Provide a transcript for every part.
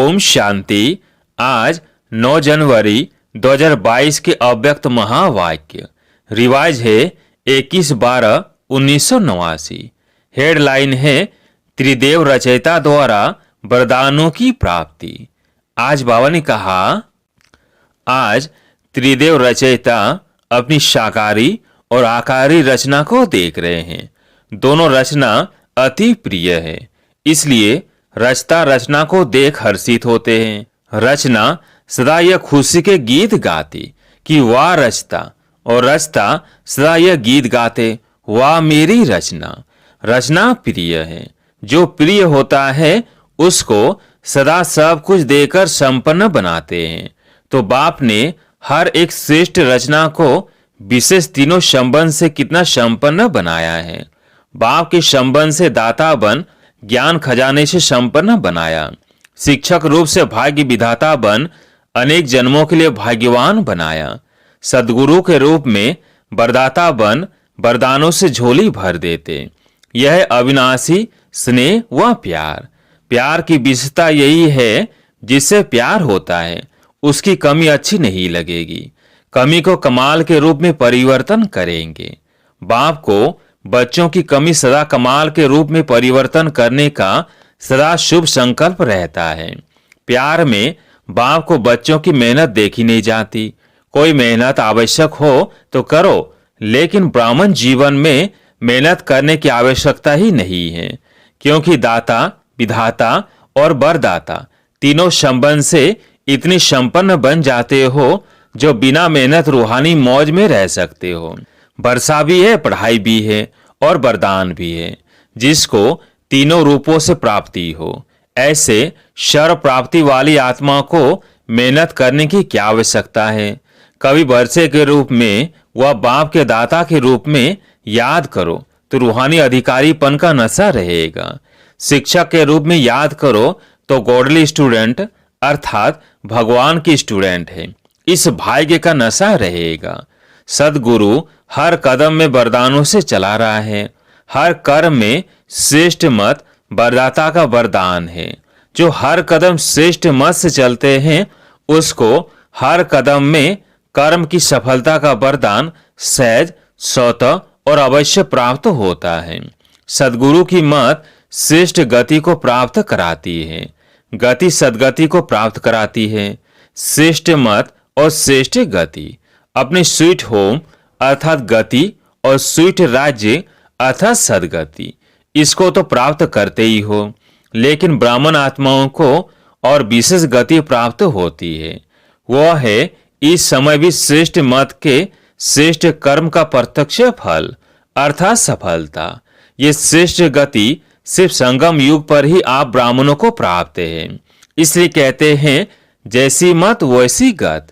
ओम शांति। आज 9 जनवरी 2022 के अव्यक्त महावाक्य रिवाज है 21/12/1989। हेडलाइन है त्रिदेव रचयिता द्वारा वरदानों की प्राप्ति। आज बाबा ने कहा, आज त्रिदेव रचयिता अपनी साकारी और आकारी रचना को देख रहे हैं। दोनों रचना अति प्रिय है, इसलिए रचता रचना को देख हर्षित होते हैं। रचना सदा यह खुशी के गीत गाती कि वाह रचता, और रचता सदा यह गीत गाते, वाह मेरी रचना। रचना प्रिय है, जो प्रिय होता है उसको सदा सब कुछ देकर संपन्न बनाते हैं। तो बाप ने हर एक श्रेष्ठ रचना को विशेष तीनों संबंध से कितना संपन्न बनाया है। बाप के संबंध से दाता बन ज्ञान खजाने से संपन्न बनाया। शिक्षक रूप से भाग्य विधाता बन अनेक जन्मों के लिए भाग्यवान बनाया। सद्गुरु के रूप में वरदाता बन वरदानों से झोली भर देते। यह अविनाशी स्नेह व प्यार। प्यार की विशेषता यही है, जिससे प्यार होता है उसकी कमी अच्छी नहीं लगेगी। कमी को कमाल के रूप में परिवर्तन करेंगे। बाप को बच्चों की कमी सदा कमाल के रूप में परिवर्तन करने का सदा शुभ संकल्प रहता है। प्यार में बाप को बच्चों की मेहनत देखी नहीं जाती। कोई मेहनत आवश्यक हो तो करो, लेकिन ब्राह्मण जीवन में मेहनत करने की आवश्यकता ही नहीं है, क्योंकि दाता, विधाता और वरदाता तीनों संबंध से इतनी संपन्न बन जाते हो जो बिना मेहनत रूहानी मौज में रह सकते हो। वर्षा भी है, पढ़ाई भी है और वरदान भी है, जिसको तीनों रूपों से प्राप्ति हो। ऐसे सर्व प्राप्ति वाली आत्मा को मेहनत करने की क्या आवश्यकता है। कभी वर्षे के रूप में व बाप के दाता के रूप में याद करो तो रूहानी अधिकारीपन का नशा रहेगा। शिक्षक के रूप में याद करो तो गॉडली स्टूडेंट अर्थात भगवान की स्टूडेंट है, इस भाग्य का नशा रहेगा। सदगुरु हर कदम में वरदानों से चला रहा है। हर कर्म में श्रेष्ठ मत वरदाता का वरदान है। जो हर कदम श्रेष्ठ मत से चलते हैं उसको हर कदम में कर्म की सफलता का वरदान सहज, स्वतः और अवश्य प्राप्त होता है। सदगुरु की मत श्रेष्ठ गति को प्राप्त कराती है। गति सदगति को प्राप्त कराती है। श्रेष्ठ मत और श्रेष्ठ गति अपने स्वीट होम अर्थात गति और स्वीट राज्य अर्थात सदगति, इसको तो प्राप्त करते ही हो, लेकिन ब्राह्मण आत्माओं को और विशेष गति प्राप्त होती है। वह है इस समय भी श्रेष्ठ मत के श्रेष्ठ कर्म का प्रत्यक्ष फल अर्थात सफलता। ये श्रेष्ठ गति सिर्फ संगम युग पर ही आप ब्राह्मणों को प्राप्त है। इसलिए कहते हैं जैसी मत वैसी गत।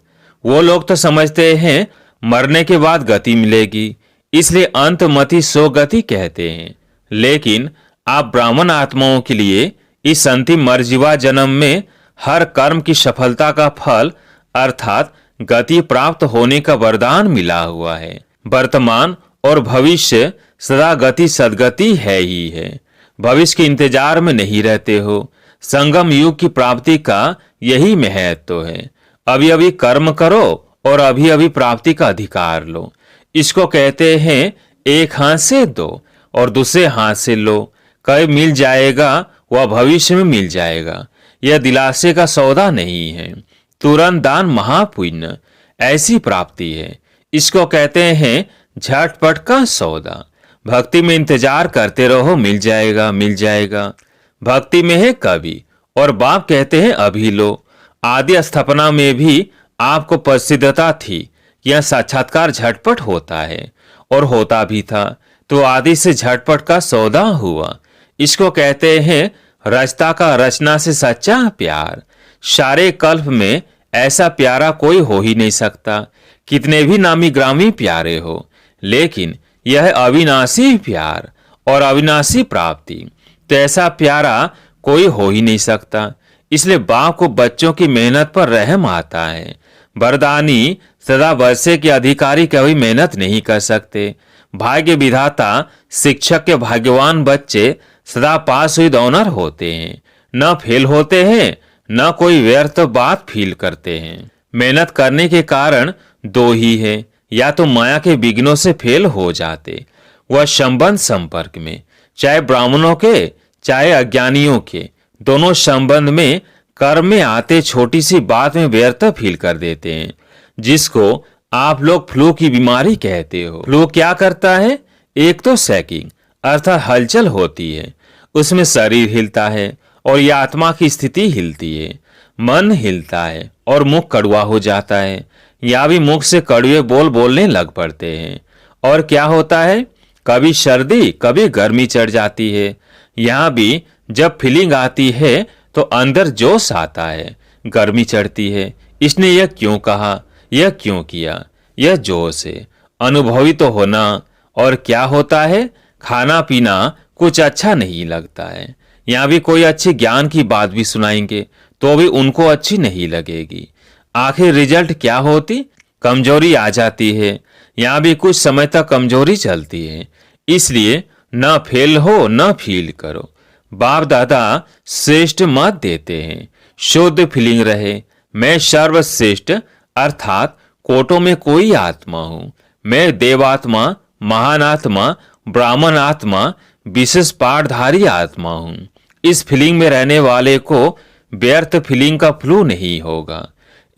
वो लोग तो समझते हैं मरने के बाद गति मिलेगी, इसलिए अंतमति सो गति कहते हैं। लेकिन आप ब्राह्मण आत्माओं के लिए इस अंतिम मरजीवा जन्म में हर कर्म की सफलता का फल अर्थात गति प्राप्त होने का वरदान मिला हुआ है। वर्तमान और भविष्य सदा गति सदगति है ही है। भविष्य के इंतजार में नहीं रहते हो। संगम युग की प्राप्ति का यही महत्व है। अभी अभी कर्म करो और अभी अभी प्राप्ति का अधिकार लो। इसको कहते हैं एक हाथ से दो और दूसरे हाथ से लो। कब मिल जाएगा वह भविष्य में मिल जाएगा। यह दिलासे का सौदा नहीं है। तुरंत दान महापुण्य ऐसी प्राप्ति है। इसको कहते हैं झटपट का सौदा। भक्ति में इंतजार करते रहो, मिल जाएगा मिल जाएगा। भक्ति में है कभी और बाप कहते हैं अभी लो। आदि स्थापना में भी आपको प्रसिद्धता थी कि यह साक्षात्कार झटपट होता है और होता भी था, तो आदि से झटपट का सौदा हुआ। इसको कहते हैं रचता का रचना से सच्चा प्यार। सारे कल्प में ऐसा प्यारा कोई हो ही नहीं सकता, कितने भी नामी ग्रामी प्यारे हो, लेकिन यह अविनाशी प्यार और अविनाशी प्राप्ति, तो ऐसा प्यारा कोई हो ही नहीं सकता। इसलिए बाप को बच्चों की मेहनत पर रहम आता है। वरदानी सदा वर्षे के अधिकारी कभी मेहनत नहीं कर सकते। भाग्य विधाता शिक्षक के भाग्यवान बच्चे सदा पास हुई ऑनर होते हैं, न फेल होते हैं न कोई व्यर्थ बात फील करते हैं। मेहनत करने के कारण दो ही है, या तो माया के विघ्नों से फेल हो जाते, वह संबंध संपर्क में, चाहे ब्राह्मणों के चाहे अज्ञानियों के, दोनों संबंध में कर्म में आते छोटी सी बात में व्यर्थ फील कर देते हैं, जिसको आप लोग फ्लू की बीमारी कहते हो। फ्लू क्या करता है? एक तो सैकिंग अर्थात हलचल होती है, उसमें शरीर हिलता है और यह आत्मा की स्थिति हिलती है, मन हिलता है और मुख कड़वा हो जाता है, या भी मुख से कड़वे बोल बोलने लग पड़ते हैं। और क्या होता है? कभी सर्दी कभी गर्मी चढ़ जाती है। यहाँ भी जब फीलिंग आती है तो अंदर जोश आता है, गर्मी चढ़ती है। इसने यह क्यों कहा, यह क्यों किया, यह जोश है, अनुभवी तो होना। और क्या होता है? खाना पीना कुछ अच्छा नहीं लगता है। यहाँ भी कोई अच्छी ज्ञान की बात भी सुनाएंगे तो भी उनको अच्छी नहीं लगेगी। आखिर रिजल्ट क्या होती? कमजोरी आ जाती है। यहाँ भी कुछ समय तक कमजोरी चलती है। इसलिए न फेल हो न फील करो। बाप दादा श्रेष्ठ मत देते हैं, शुद्ध फीलिंग रहे। मैं सर्वश्रेष्ठ अर्थात कोटों में कोई आत्मा हूं। मैं देवात्मा, महान आत्मा, ब्राह्मण आत्मा, विशेष पाठधारी आत्मा हूं। इस फीलिंग में रहने वाले को व्यर्थ फीलिंग का फ्लू नहीं होगा।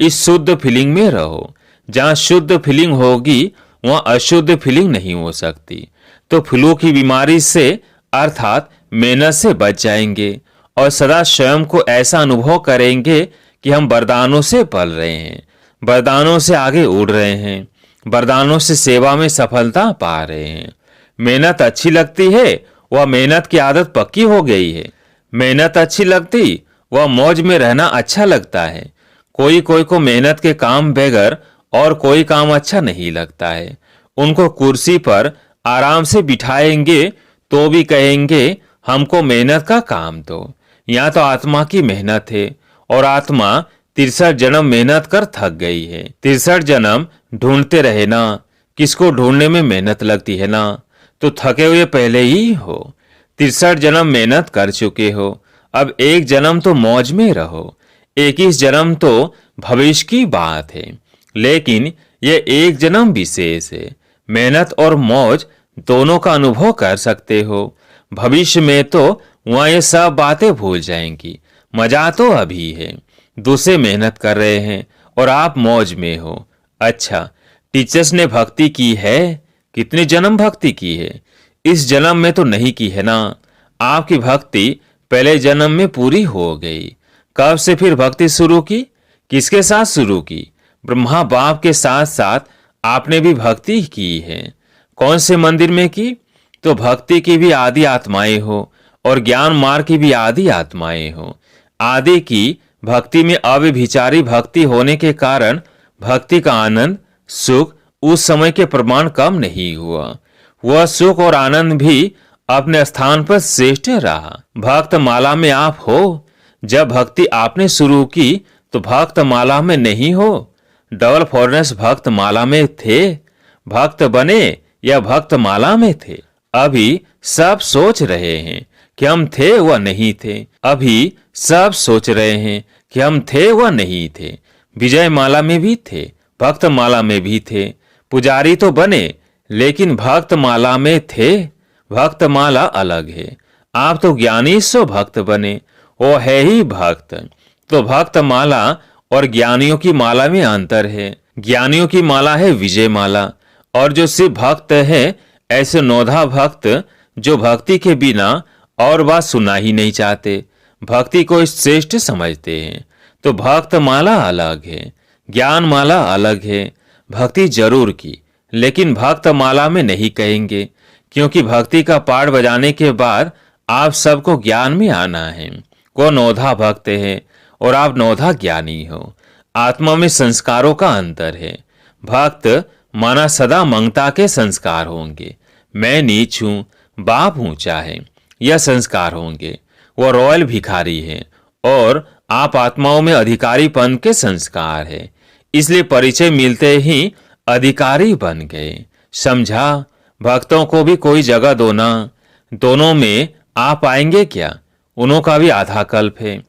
इस शुद्ध फीलिंग में रहो। जहां शुद्ध फीलिंग होगी वहां अशुद्ध फीलिंग नहीं हो सकती। तो फ्लू की बीमारी से अर्थात मेहनत से बच जाएंगे और सदा स्वयं को ऐसा अनुभव करेंगे कि हम वरदानों से पल रहे हैं, वरदानों से आगे उड़ रहे हैं, वरदानों से सेवा में सफलता पा रहे हैं। मेहनत अच्छी लगती है, वह मेहनत की आदत पक्की हो गई है। मेहनत अच्छी लगती, वह मौज में रहना अच्छा लगता है। कोई कोई को मेहनत के काम बगैर और कोई काम अच्छा नहीं लगता है। उनको कुर्सी पर आराम से बिठाएंगे तो भी कहेंगे हमको मेहनत का काम दो। यहाँ तो आत्मा की मेहनत है और आत्मा 63 जन्म मेहनत कर थक गई है। 63 जन्म ढूंढते रहे ना, किसको ढूंढने में मेहनत लगती है ना, तो थके हुए पहले ही हो। 63 जन्म मेहनत कर चुके हो, अब एक जन्म तो मौज में रहो। 21 जन्म तो भविष्य की बात है, लेकिन यह एक जन्म विशेष है। मेहनत और मौज दोनों का अनुभव कर सकते हो। भविष्य में तो वहां ये सब बातें भूल जाएंगी। मजा तो अभी है। दूसरे मेहनत कर रहे हैं और आप मौज में हो। अच्छा, टीचर्स ने भक्ति की है, कितने जन्म भक्ति की है? इस जन्म में तो नहीं की है ना। आपकी भक्ति पहले जन्म में पूरी हो गई। कब से फिर भक्ति शुरू की? किसके साथ शुरू की? ब्रह्मा बाप के साथ साथ आपने भी भक्ति की है। कौन से मंदिर में की? तो भक्ति की भी आदि आत्माएं हो और ज्ञान मार्ग की भी आदि आत्माएं हो। आदि की भक्ति में अव्यभिचारी भक्ति होने के कारण भक्ति का आनंद सुख उस समय के प्रमाण कम नहीं हुआ। वह सुख और आनंद भी अपने स्थान पर श्रेष्ठ रहा। भक्त माला में आप हो। जब भक्ति आपने शुरू की तो भक्त माला में नहीं हो। डबल फॉरनेस भक्त माला में थे। भक्त बने या भक्त माला में थे? अभी सब सोच रहे हैं कि हम थे व नहीं थे। अभी सब सोच रहे हैं कि हम थे व नहीं थे। विजय माला में भी थे, भक्त माला में भी थे। पुजारी तो बने लेकिन भक्त माला में थे। भक्त माला अलग है। आप तो ज्ञानी सो भक्त बने, वो है ही भक्त। तो भक्त माला और ज्ञानियों की माला में अंतर है। ज्ञानियों की माला है विजय माला, और जो सिर्फ भक्त है ऐसे नौधा भक्त जो भक्ति के बिना और बात सुनना ही नहीं चाहते, भक्ति को श्रेष्ठ समझते हैं। तो भक्त माला अलग है, ज्ञान माला अलग है। भक्ति जरूर की, लेकिन भक्त माला में नहीं कहेंगे, क्योंकि भक्ति का पाठ बजाने के बाद आप सबको ज्ञान में आना है। को नौधा भक्त है और आप नौधा ज्ञानी हो। आत्मा में संस्कारों का अंतर है। भक्त माना सदा मंगता के संस्कार होंगे। मैं नीच हूं, बाप ऊंचा है, यह संस्कार होंगे। वह रॉयल भिखारी है और आप आत्माओं में अधिकारीपन के संस्कार है। इसलिए परिचय मिलते ही अधिकारी बन गए। समझा? भक्तों को भी कोई जगह दो ना। दोनों में आप आएंगे क्या? उन्हों का भी आधा कल्प है।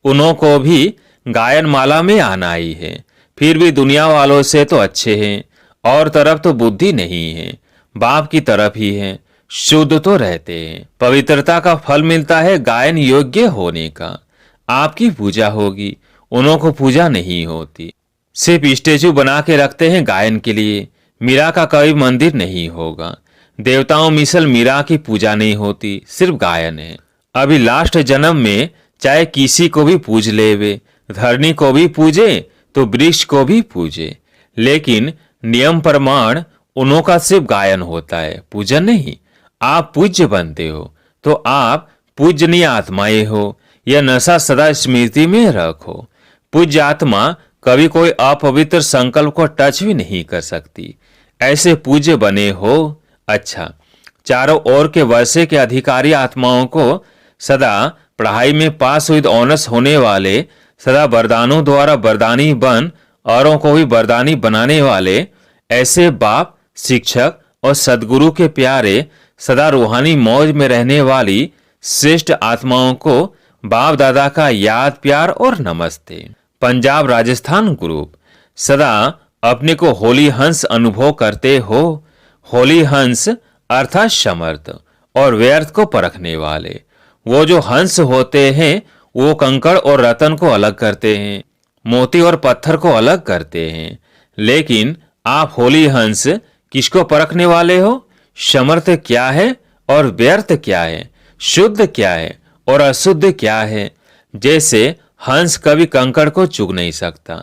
उन्हों को भी गायन माला में आना ही है। फिर भी दुनिया वालों से तो अच्छे हैं, और तरफ तो बुद्धि नहीं है, बाप की तरफ ही है, शुद्ध तो रहते हैं। पवित्रता का फल मिलता है गायन योग्य होने का। आपकी पूजा होगी, उन्हों को पूजा नहीं होती। सिर्फ स्टेचू बना के रखते हैं गायन के लिए। मीरा का कभी मंदिर नहीं होगा। देवताओं मिसल मीरा की पूजा नहीं होती, सिर्फ गायन है। अभी लास्ट जन्म में चाहे किसी को भी पूज लेवे, धरनी को भी पूजे तो वृक्ष को भी पूजे, लेकिन नियम प्रमाण उन्हों का सिर्फ गायन होता है, पूजन नहीं। आप पूज्य बनते हो तो आप पूजनीय आत्माएं हो। यह नशा सदा स्मृति में रखो। पूज्य आत्मा कभी कोई अपवित्र संकल्प को टच भी नहीं कर सकती। ऐसे पूज्य बने हो। अच्छा, चारों ओर के वर्षे के अधिकारी आत्माओं को सदा पढ़ाई में पास विद ऑनर्स होने वाले, सदा वरदानों द्वारा वरदानी बन औरों को भी वरदानी बनाने वाले, ऐसे बाप, शिक्षक और सदगुरु के प्यारे, सदा रूहानी मौज में रहने वाली श्रेष्ठ आत्माओं को बाप दादा का याद, प्यार और नमस्ते। पंजाब राजस्थान ग्रुप सदा अपने को होली हंस अनुभव करते हो। होली हंस अर्थात समर्थ और व्यर्थ को परखने वाले। वो जो हंस होते हैं वो कंकड़ और रतन को अलग करते हैं, मोती और पत्थर को अलग करते हैं। लेकिन आप होली हंस किसको परखने वाले हो? समर्थ क्या है और व्यर्थ क्या है, शुद्ध क्या है और अशुद्ध क्या है। जैसे हंस कभी कंकड़ को चुग नहीं सकता,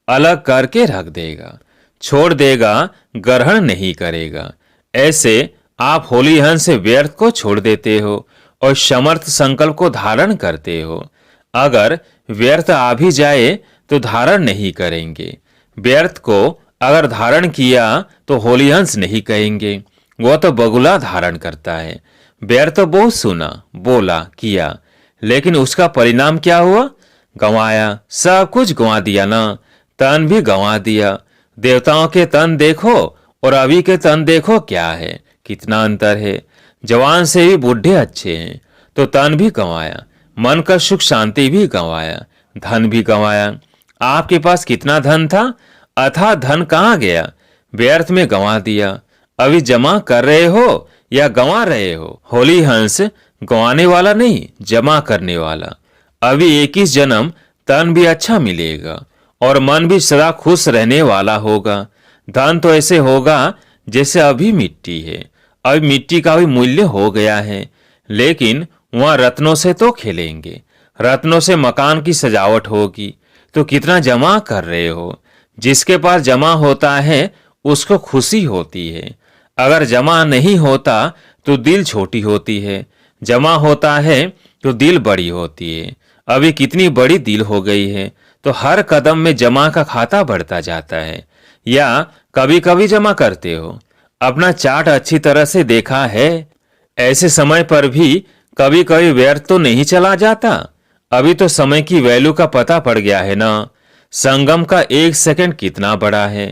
अलग करके रख देगा, छोड़ देगा, ग्रहण नहीं करेगा। ऐसे आप होली हंस से व्यर्थ को छोड़ देते हो और समर्थ संकल्प को धारण करते हो। अगर व्यर्थ आ भी जाए तो धारण नहीं करेंगे। व्यर्थ को अगर धारण किया तो होली हंस नहीं कहेंगे, वो तो बगुला धारण करता है। व्यर्थ बहुत सुना, बोला, किया, लेकिन उसका परिणाम क्या हुआ? गंवाया, सब कुछ गंवा दिया ना। तन भी गंवा दिया। देवताओं के तन देखो और अभी के तन देखो, क्या है, कितना अंतर है। जवान से भी बूढ़े अच्छे हैं, तो तन भी गंवाया, मन का सुख शांति भी गंवाया, धन भी गंवाया। आपके पास कितना धन था, अथा धन कहाँ गया? व्यर्थ में गंवा दिया। अभी जमा कर रहे हो या गंवा रहे हो? होली हंस गंवाने वाला नहीं, जमा करने वाला। अभी 21 जन्म तन भी अच्छा मिलेगा और मन भी सदा खुश रहने वाला होगा। धन तो ऐसे होगा जैसे अभी मिट्टी है। अभी मिट्टी का भी मूल्य हो गया है, लेकिन वहां रत्नों से तो खेलेंगे। रत्नों से मकान की सजावट होगी। तो कितना जमा कर रहे हो? जिसके पास जमा होता है उसको खुशी होती है। अगर जमा नहीं होता तो दिल छोटी होती है, जमा होता है तो दिल बड़ी होती है। अभी कितनी बड़ी दिल हो गई है, तो हर कदम में जमा का खाता बढ़ता जाता है। या कभी कभी जमा करते हो? अपना चार्ट अच्छी तरह से देखा है? ऐसे समय पर भी कभी कभी व्यर्थ तो नहीं चला जाता। अभी तो समय की वैल्यू का पता पड़ गया है ना। संगम का 1 सेकंड कितना बड़ा है।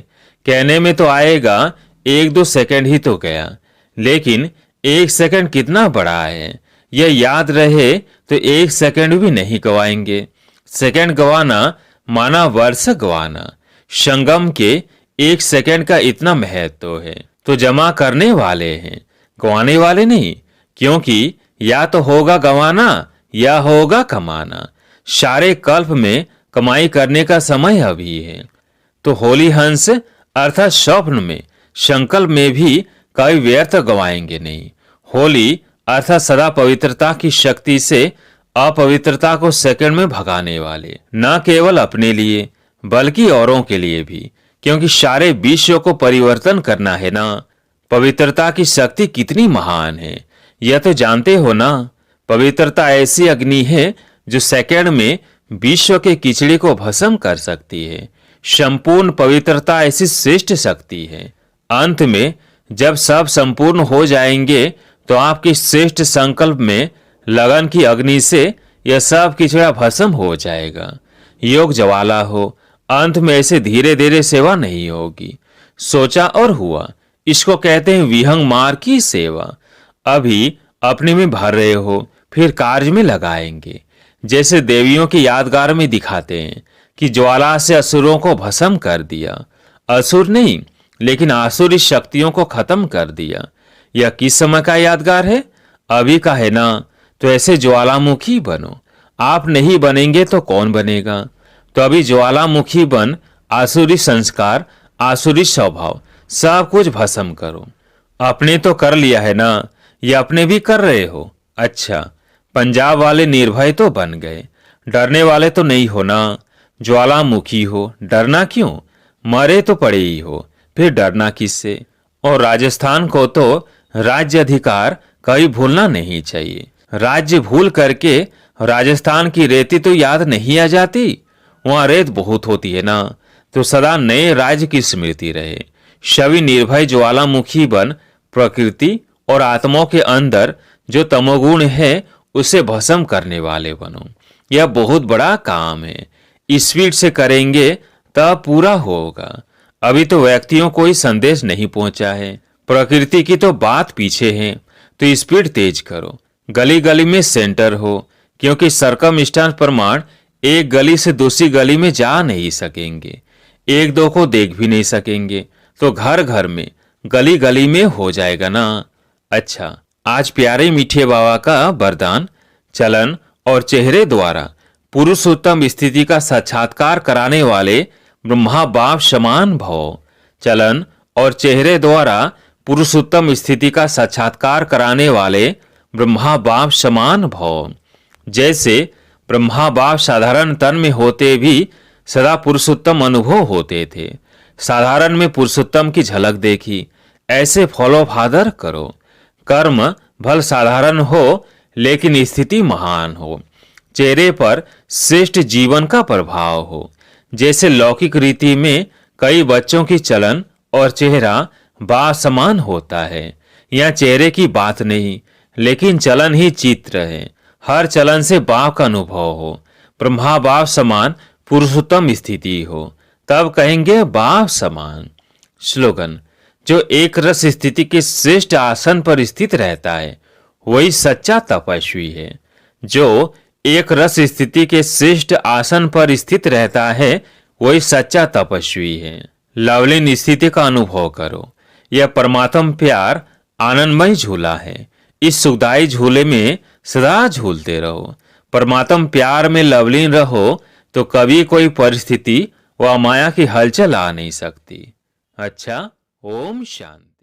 कहने में तो आएगा 1-2 सेकंड ही तो गया, लेकिन 1 सेकंड कितना बड़ा है यह याद रहे तो 1 सेकंड भी नहीं गवाएंगे। सेकंड गवाना माना वर्ष गवाना। संगम के 1 सेकंड का इतना महत्व है। तो जमा करने वाले हैं, गवाने वाले नहीं, क्योंकि या तो होगा गवाना या होगा कमाना। सारे कल्प में कमाई करने का समय अभी है। तो होली हंस अर्थात स्वप्न में, संकल्प में भी कभी व्यर्थ गवाएंगे नहीं। होली अर्थात सदा पवित्रता की शक्ति से अपवित्रता को सेकंड में भगाने वाले, न केवल अपने लिए बल्कि औरों के लिए भी, क्योंकि सारे विश्व को परिवर्तन करना है ना। पवित्रता की शक्ति कितनी महान है यह तो जानते हो ना। पवित्रता ऐसी अग्नि है जो सेकंड में विश्व के कीचड़े को भस्म कर सकती है। संपूर्ण पवित्रता ऐसी श्रेष्ठ शक्ति है। अंत में जब सब संपूर्ण हो जाएंगे तो आपकी श्रेष्ठ संकल्प में लगन की अग्नि से यह सब कीचड़ा भस्म हो जाएगा। योग ज्वाला हो। अंत में ऐसे धीरे धीरे सेवा नहीं होगी। सोचा और हुआ, इसको कहते हैं विहंग मार्ग की सेवा। अभी अपने में भर रहे हो, फिर कार्य में लगाएंगे। जैसे देवियों की यादगार में दिखाते हैं कि ज्वाला से असुरों को भस्म कर दिया। असुर नहीं, लेकिन आसुरी शक्तियों को खत्म कर दिया। यह किस समय का यादगार है? अभी का है ना? तो ऐसे ज्वालामुखी बनो। आप नहीं बनेंगे तो कौन बनेगा? तो अभी ज्वालामुखी बन आसुरी संस्कार, आसुरी स्वभाव सब कुछ भस्म करो। अपने तो कर लिया है ना, ये अपने भी कर रहे हो। अच्छा, पंजाब वाले निर्भय तो बन गए, डरने वाले तो नहीं हो ना। ज्वालामुखी हो, डरना क्यों? मरे तो पड़े ही हो, फिर डरना किससे? और राजस्थान को तो राज्य अधिकार कभी भूलना नहीं चाहिए। राज्य भूल करके राजस्थान की रेती तो याद नहीं आ जाती? वहां रेत बहुत होती है ना, तो सदा नए राज्य की स्मृति रहे। सभी निर्भय ज्वालामुखी बन प्रकृति और आत्माओं के अंदर जो तमोगुण है उसे भस्म करने वाले बनो। यह बहुत बड़ा काम है। स्पीड से करेंगे तब पूरा होगा। अभी तो व्यक्तियों को ही संदेश नहीं पहुंचा है, प्रकृति की तो बात पीछे है। तो स्पीड तेज करो, गली गली में सेंटर हो, क्योंकि सरकमस्टांस प्रमाण एक गली से दूसरी गली में जा नहीं सकेंगे, एक दो को देख भी नहीं सकेंगे, तो घर घर में गली गली में हो जाएगा ना। अच्छा, आज प्यारे मीठे बाबा का वरदान चलन और चेहरे द्वारा पुरुषोत्तम स्थिति का साक्षात्कार कराने वाले ब्रह्मा बाप समान भव। चलन और चेहरे द्वारा पुरुषोत्तम स्थिति का साक्षात्कार कराने वाले ब्रह्मा बाप समान भव। जैसे ब्रह्मा बाप साधारण तन में होते भी सदा पुरुषोत्तम अनुभव होते थे। साधारण में पुरुषोत्तम की झलक देखी, ऐसे फॉलो फादर करो। कर्म भल साधारण हो लेकिन स्थिति महान हो। चेहरे पर श्रेष्ठ जीवन का प्रभाव हो। जैसे लौकिक रीति में कई बच्चों की चलन और चेहरा बा समान होता है, यहाँ चेहरे की बात नहीं, लेकिन चलन ही चित्र है। हर चलन से बाप का अनुभव हो, ब्रह्मा बाप समान पुरुषोत्तम स्थिति हो, तब कहेंगे बाप समान। स्लोगन: जो एक रस स्थिति के श्रेष्ठ आसन पर स्थित रहता है वही सच्चा तपस्वी है। जो एक रस स्थिति के श्रेष्ठ आसन पर स्थित रहता है वही सच्चा तपस्वी है। लवलीन स्थिति का अनुभव करो। यह परमात्म प्यार आनंदमय झूला है। इस सुखदायी झूले में सदा झूलते रहो। परमात्म प्यार में लवलीन रहो तो कभी कोई परिस्थिति व माया की हलचल आ नहीं सकती। अच्छा, ओम शांति।